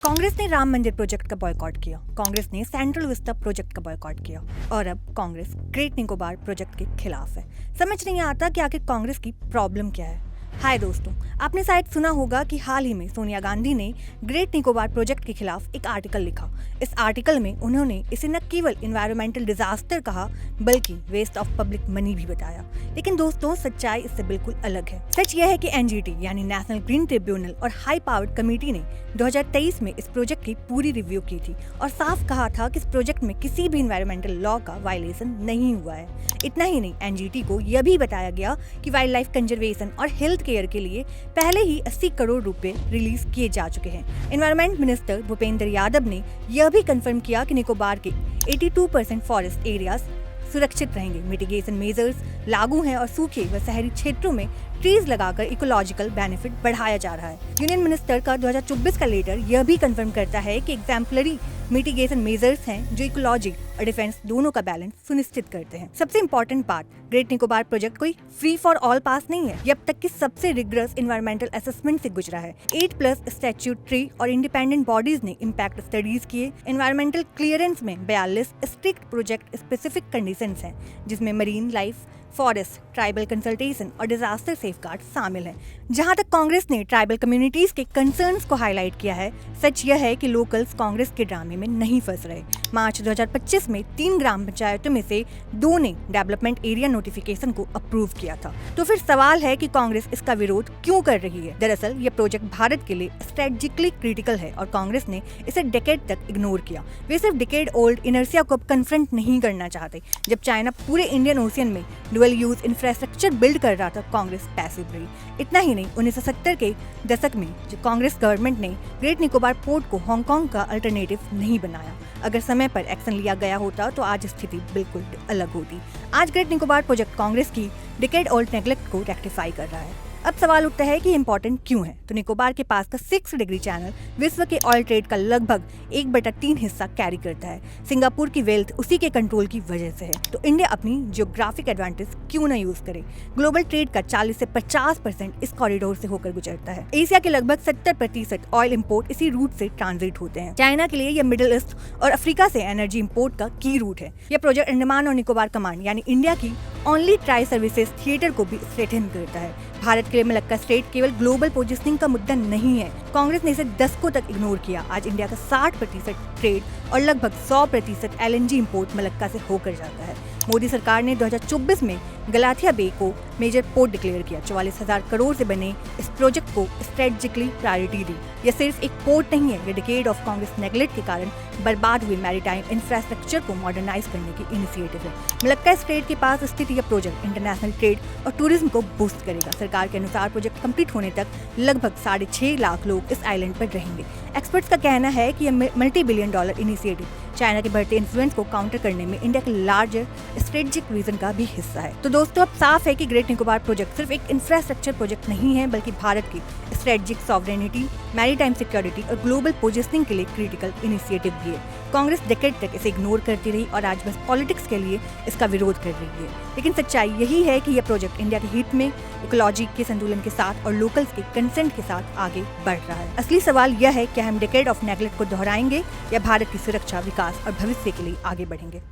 कांग्रेस ने राम मंदिर प्रोजेक्ट का बॉयकॉट किया, कांग्रेस ने सेंट्रल विस्टा प्रोजेक्ट का बॉयकॉट किया और अब कांग्रेस ग्रेट निकोबार प्रोजेक्ट के खिलाफ है। समझ नहीं आता कि आखिर कांग्रेस की प्रॉब्लम क्या है। हाय दोस्तों, आपने शायद सुना होगा कि हाल ही में सोनिया गांधी ने ग्रेट निकोबार प्रोजेक्ट के खिलाफ एक आर्टिकल लिखा। इस आर्टिकल में उन्होंने इसे न केवल इन्वायरमेंटल डिजास्टर कहा बल्कि वेस्ट ऑफ पब्लिक मनी भी बताया। लेकिन दोस्तों, सच्चाई इससे बिल्कुल अलग है। सच यह है कि एनजीटी यानी नेशनल ग्रीन ट्रिब्यूनल और हाई पावर्ड कमेटी ने 2023 में इस प्रोजेक्ट की पूरी रिव्यू की थी और साफ कहा था कि इस प्रोजेक्ट में किसी भी इन्वायरमेंटल लॉ का वायलेशन नहीं हुआ है। इतना ही नहीं, एनजीटी को यह भी बताया गया कि वाइल्ड लाइफ कंजर्वेशन और हेल्थ केयर के लिए पहले ही 80 करोड़ रुपए रिलीज किए जा चुके हैं। एनवायरमेंट मिनिस्टर भूपेंद्र यादव ने यह भी कंफर्म किया कि निकोबार के 82% फॉरेस्ट एरियाज सुरक्षित रहेंगे। मिटिगेशन मेजर्स लागू हैं और सूखे व शहरी क्षेत्रों में ट्रीज लगाकर इकोलॉजिकल बेनिफिट बढ़ाया जा रहा है। यूनियन मिनिस्टर का 2024 का लेटर यह भी कंफर्म करता है कि एग्जाम्पलरी मिटिगेशन मेजर्स हैं जो इकोलॉजी और डिफेंस दोनों का बैलेंस सुनिश्चित करते हैं। सबसे इम्पोर्टेंट बात, ग्रेट निकोबार प्रोजेक्ट कोई फ्री फॉर ऑल पास नहीं है। अब तक की सबसे रिगरस इन्वायरमेंटल असेसमेंट से गुजरा है। 8+ स्टैट्यूटरी और इंडिपेंडेंट बॉडीज ने इम्पैक्ट स्टडीज किए। एनवायरमेंटल क्लियरेंस में 42 स्ट्रिक्ट प्रोजेक्ट स्पेसिफिक कंडीशंस हैं, जिसमें marine life, forest, tribal consultation और डिजास्टर सेफगार्ड शामिल हैं। जहां तक कांग्रेस ने ट्राइबल कम्युनिटीज के कंसर्न्स को हाईलाइट किया है, सच यह है कि लोकल्स कांग्रेस के ड्रामे में नहीं फंस रहे। मार्च 2025 में 3 ग्राम पंचायतों में से 2 ने डेवलपमेंट एरिया नोटिफिकेशन को अप्रूव किया था। तो फिर सवाल है कि कांग्रेस इसका विरोध क्यों कर रही है। दरअसल ये प्रोजेक्ट भारत के लिए स्ट्रेटेजिकली क्रिटिकल है और कांग्रेस ने इसे डेकेड तक इग्नोर किया। वे सिर्फ डेकेड ओल्ड इनर्सिया को कन्फ्रंट नहीं करना चाहते। जब चाइना पूरे इंडियन ओशियन में डुअल यूज इंफ्रास्ट्रक्चर बिल्ड कर रहा था, कांग्रेस पैसिव रही। इतना ही नहीं, 1970 के दशक में जो कांग्रेस गवर्नमेंट ने ग्रेट निकोबार पोर्ट को हांगकांग का अल्टरनेटिव नहीं बनाया। अगर समय पर एक्शन लिया गया होता तो आज स्थिति बिल्कुल अलग होती। आज ग्रेट निकोबार प्रोजेक्ट कांग्रेस की डिकेड ओल्ड नेग्लेक्ट को रेक्टिफाई कर रहा है। अब सवाल उठता है कि इम्पोर्टेंट क्यों है। तो निकोबार के पास का 6 डिग्री चैनल विश्व के ऑयल ट्रेड का लगभग 1/3 हिस्सा कैरी करता है। सिंगापुर की वेल्थ उसी के कंट्रोल की वजह से है। तो इंडिया अपनी जियोग्राफिक एडवांटेज क्यों न यूज करे। ग्लोबल ट्रेड का 40 से 50% इस कॉरिडोर से होकर गुजरता है। एशिया के लगभग 70% ऑयल इम्पोर्ट इसी रूट से ट्रांजिट होते हैं। चाइना के लिए यह मिडिल ईस्ट और अफ्रीका से एनर्जी इम्पोर्ट का की रूट है। यह प्रोजेक्ट अंडमान और निकोबार कमांड यानी इंडिया की ओनली ट्राई सर्विसेज थिएटर को भी स्ट्रेंथन करता है। भारत के लिए मलक्का स्ट्रेट केवल ग्लोबल पोजिशनिंग का मुद्दा नहीं है। कांग्रेस ने इसे दशकों तक इग्नोर किया। आज इंडिया का 60% ट्रेड और लगभग 100% LNG इंपोर्ट मलक्का से होकर जाता है। मोदी सरकार ने 2024 में गलाथिया बे को मेजर पोर्ट डिक्लेयर किया। 44,000 करोड़ से बने इस प्रोजेक्ट को स्ट्रेटेजिकली प्रायोरिटी दी। यह सिर्फ एक पोर्ट नहीं है, यह डिकेड ऑफ कांग्रेस नेग्लेक्ट के कारण बर्बाद हुए मैरीटाइम इंफ्रास्ट्रक्चर को मॉडर्नाइज करने की इनिशिएटिव है। मलक्का स्ट्रेट के पास स्थित यह प्रोजेक्ट इंटरनेशनल ट्रेड और टूरिज्म को बूस्ट करेगा। सरकार के अनुसार प्रोजेक्ट कंप्लीट होने तक लगभग 6.5 लाख लोग इस आइलैंड पर रहेंगे। एक्सपर्ट्स का कहना है कि यह मल्टी-बिलियन डॉलर इनिशिएटिव चाइना के बढ़ते इन्फ्लुएंस को काउंटर करने में इंडिया के लार्जर स्ट्रेटेजिक विजन का भी हिस्सा है। तो दोस्तों, अब साफ है कि ग्रेट निकोबार प्रोजेक्ट सिर्फ एक इंफ्रास्ट्रक्चर प्रोजेक्ट नहीं है, बल्कि भारत की स्ट्रेटेजिक सॉवरेनिटी, मैरीटाइम सिक्योरिटी और ग्लोबल पोजिशनिंग के लिए क्रिटिकल इनिशिएटिव भी है। कांग्रेस डेकेड तक इसे इग्नोर करती रही और आज बस पॉलिटिक्स के लिए इसका विरोध कर रही है। लेकिन सच्चाई यही है कि यह प्रोजेक्ट इंडिया के हित में, इकोलॉजी के संतुलन के साथ और लोकल्स के कंसेंट के साथ आगे बढ़ रहा है। असली सवाल यह है कि हम डेकेड ऑफ नेग्लेक्ट को दोहराएंगे या भारत की सुरक्षा, विकास और भविष्य के लिए आगे बढ़ेंगे।